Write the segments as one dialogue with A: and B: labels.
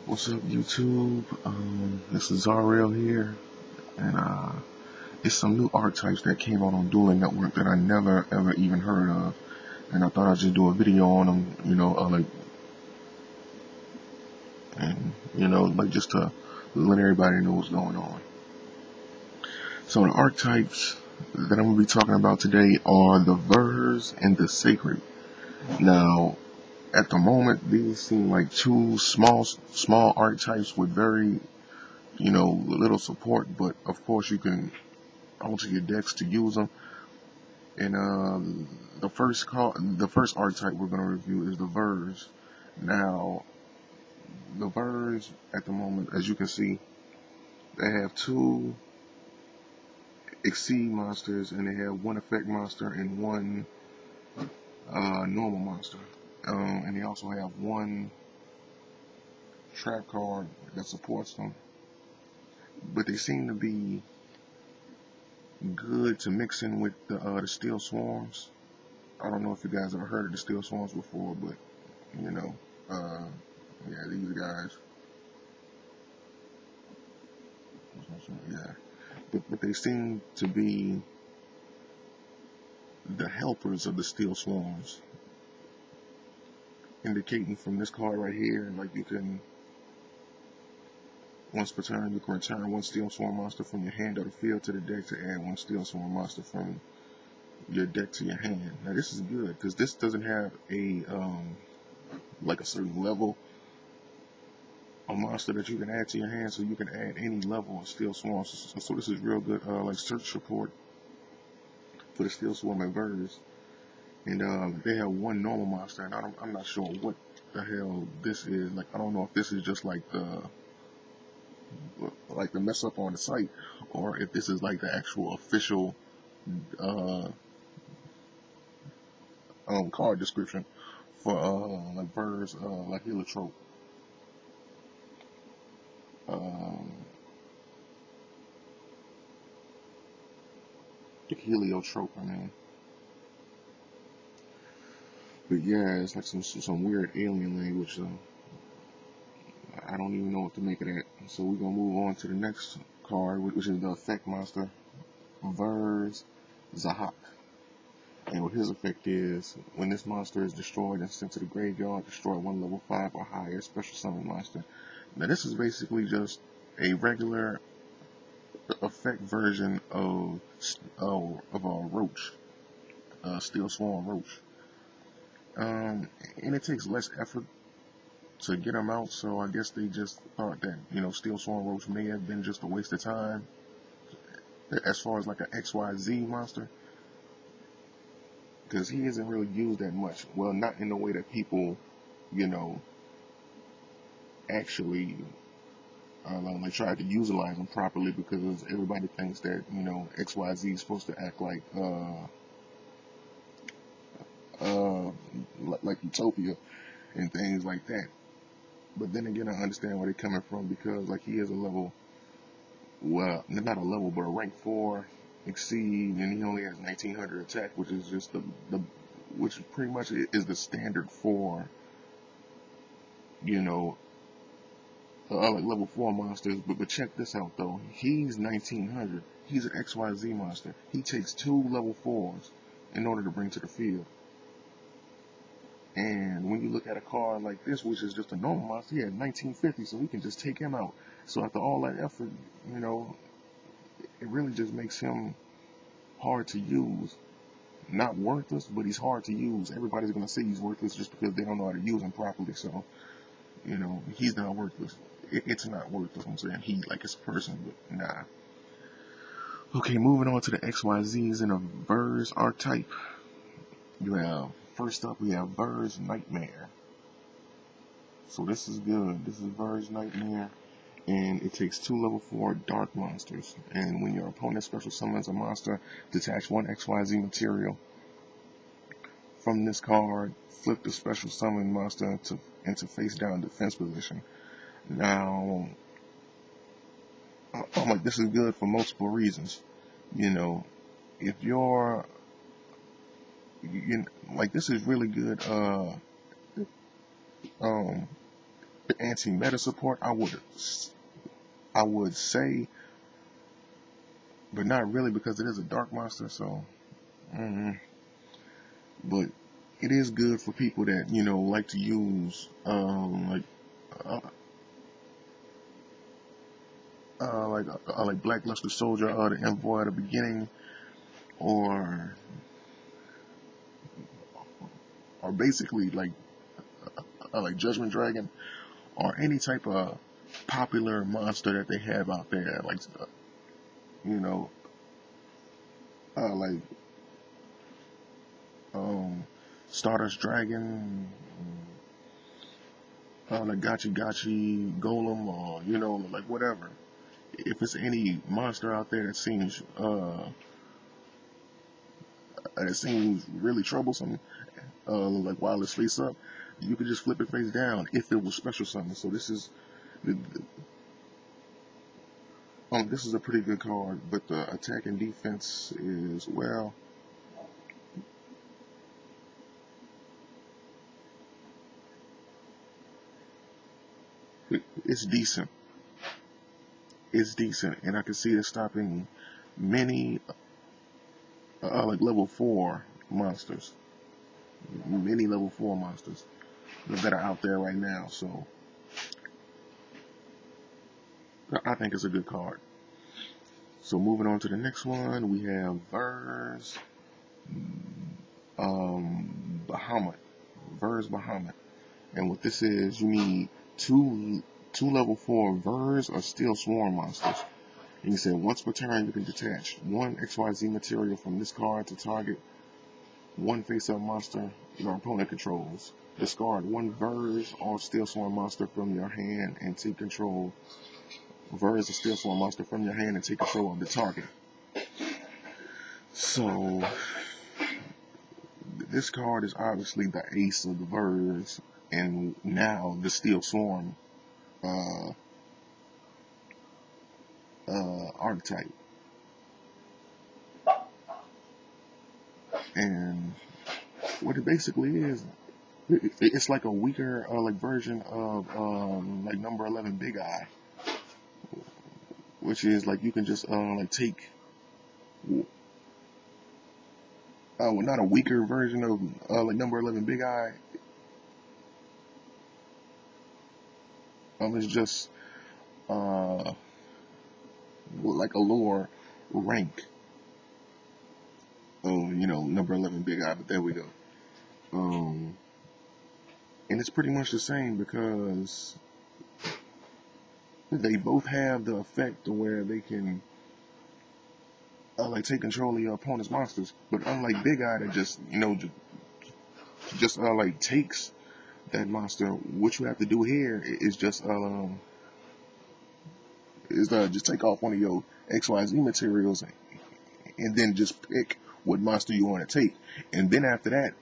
A: What's up, YouTube? This is Azareal here, and it's some new archetypes that came out on Dueling Network that I never ever even heard of, and I thought I'd just do a video on them, like just to let everybody know what's going on. So the archetypes that I'm gonna be talking about today are the Verz and the Sacred. Now, at the moment, these seem like two small archetypes with very little support, but of course you can alter your decks to use them. And the first archetype we're going to review is the Verz. Now, the Verz at the moment, as you can see, they have two Exceed monsters, and they have one effect monster and one normal monster. And they also have one trap card that supports them. But they seem to be good to mix in with the Steel Swarms. I don't know if you guys ever heard of the Steel Swarms before, but yeah, these guys, yeah, but they seem to be the helpers of the Steel Swarms, indicating from this card right here, like you can, once per turn, you can return one Steel Swarm monster from your hand or the field to the deck to add one Steel Swarm monster from your deck to your hand. Now this is good because this doesn't have a like a certain level a monster that you can add to your hand, so you can add any level of Steel Swarms. So this is real good, like search support for the Steel Swarm and Verz. And they have one normal monster, and I'm not sure what the hell this is. Like, I don't know if this is just like the mess up on the site, or if this is like the actual official card description for like Verz, like Heliotrope. Heliotrope, I mean. But yeah, it's like some weird alien language. So I don't even know what to make of that. So we're gonna move on to the next card, which is the effect monster, Verz Zahak. And what his effect is, when this monster is destroyed and sent to the graveyard, destroy one level 5 or higher special summon monster. Now this is basically just a regular effect version of a roach, Steel Swarm roach. And it takes less effort to get them out, so I guess they just thought that, Steel Swarm Roach may have been just a waste of time as far as like an XYZ monster, because he isn't really used that much. Well, not in the way that people, actually like try to utilize him properly, because everybody thinks that, XYZ is supposed to act like Utopia and things like that. But then again, I understand where they're coming from, because like he is a level, well, not a level, but a rank 4 Exceed, and he only has 1900 attack, which is just which pretty much is the standard for, like level 4 monsters. But check this out though, he's 1900. He's an XYZ monster. He takes 2 level 4s in order to bring to the field. And when you look at a card like this, which is just a normal monster, he has 1950, so we can just take him out. So after all that effort, it really just makes him hard to use. Not worthless, but he's hard to use. Everybody's going to say he's worthless just because they don't know how to use him properly. So, he's not worthless. It's not worthless. I'm saying he, like it's a person, but nah. Okay, moving on to the XYZs in a Verz archetype. First up, we have Verz Nightmare. So this is good. This is Verz Nightmare. And it takes 2 level 4 dark monsters. And when your opponent special summons a monster, detach 1 XYZ material from this card, flip the special summon monster into face down defense position. Now, I'm like, this is good for multiple reasons. If you're, like, this is really good, anti-meta support, I would say, but not really, because it is a dark monster. So, but it is good for people that like to use like Blackluster Soldier or the Envoy at the beginning, or basically like Judgment Dragon, or any type of popular monster that they have out there, like you know like Stardust Dragon, like Gachi Gachi Golem, or like whatever. If it's any monster out there that seems really troublesome, like while it's face up, you could just flip it face down if it was special summon. So this is a pretty good card, but the attack and defense is, well, it's decent. It's decent, and I can see it stopping many like level 4 monsters. Many level 4 monsters that are out there right now. So I think it's a good card. So moving on to the next one, we have Verz Bahamut. Verz Bahamut. And what this is, you need two level 4 Verz or Steel Swarm monsters. And you said once per turn you can detach one XYZ material from this card to target one face-up monster your opponent controls. Discard one Verz or Steel Swarm monster from your hand and take control. Verz or Steel Swarm monster from your hand and take control of the target. So this card is obviously the ace of the Verz, and now the Steel Swarm archetype. And what it basically is, it's like a weaker like version of like number 11 Big Eye, which is like you can just like take well, not a weaker version of like number 11 Big Eye. It's just like a lower rank of number 11 Big Eye, but there we go. And it's pretty much the same, because they both have the effect to where they can like take control of your opponent's monsters. But unlike Big Eye that just like takes that monster, what you have to do here is just just take off one of your XYZ materials and then just pick what monster you want to take. And then after that,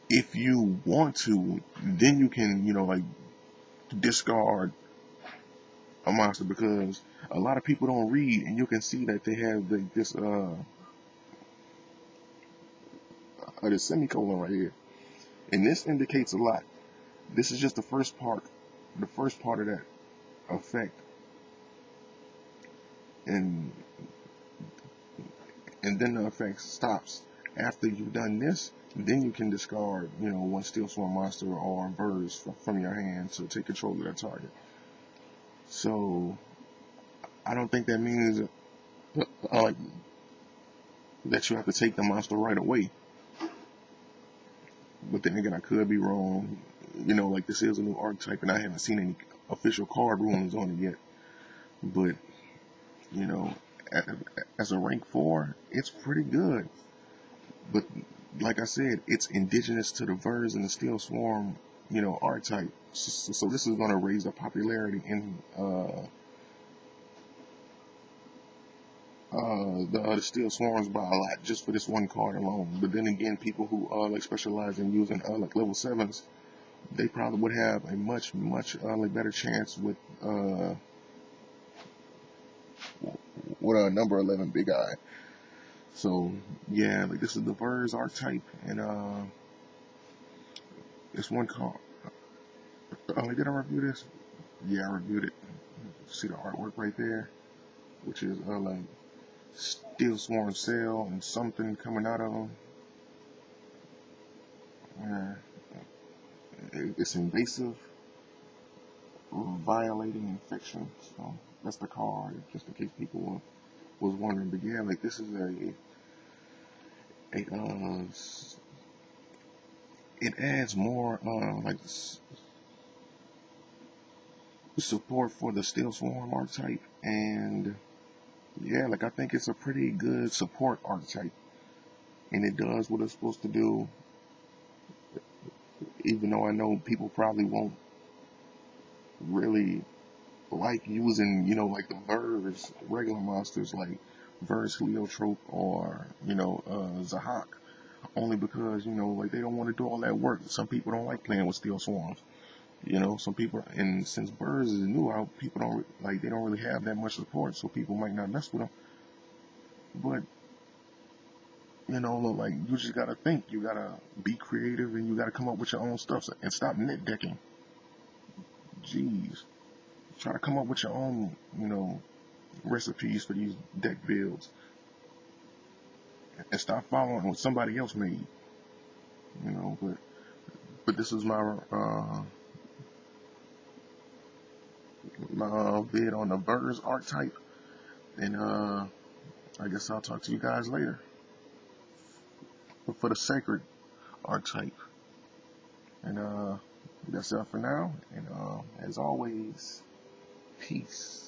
A: if you want to, then you can like discard a monster, because a lot of people don't read, and you can see that they have this semicolon right here, and this indicates a lot. This is just the first part of that effect, and then the effect stops. After you've done this, then you can discard one Steel Swarm monster or Verz from your hand to take control of that target. So I don't think that means that you have to take the monster right away. But then again, I could be wrong. Like this is a new archetype, and I haven't seen any official card rulings on it yet. But as a rank 4, it's pretty good. But like I said, it's indigenous to the Verz and the Steel Swarm, archetype. So this is going to raise the popularity in the Steel Swarms by a lot, just for this one card alone. But then again, people who like specialize in using like level 7s, they probably would have a much like better chance with number 11 Big Eye. So yeah, like this is the Verz archetype, and it's one card Did I review this? Yeah, I reviewed it. See the artwork right there, which is like steel swarm cell and something coming out of them. It's invasive, violating infection. So that's the card, just in case people was wondering. But yeah, like this is it adds more like support for the steel swarm archetype, and yeah, like I think it's a pretty good support archetype, and it does what it's supposed to do. Even though I know people probably won't really like using, like the Verz regular monsters like Verz Heliotrope or, Zahak, only because, like they don't want to do all that work. Some people don't like playing with steel swarms. Some people, and since Verz is new out, people don't, like, they don't really have that much support, so people might not mess with them. But, like, you just gotta think, you gotta be creative, and you gotta come up with your own stuff, and stop nitpicking. Jeez. Try to come up with your own, recipes for these deck builds, and stop following what somebody else made. But this is my vid on the Verz archetype, and I guess I'll talk to you guys later for the sacred archetype. And that's it for now. And as always, peace.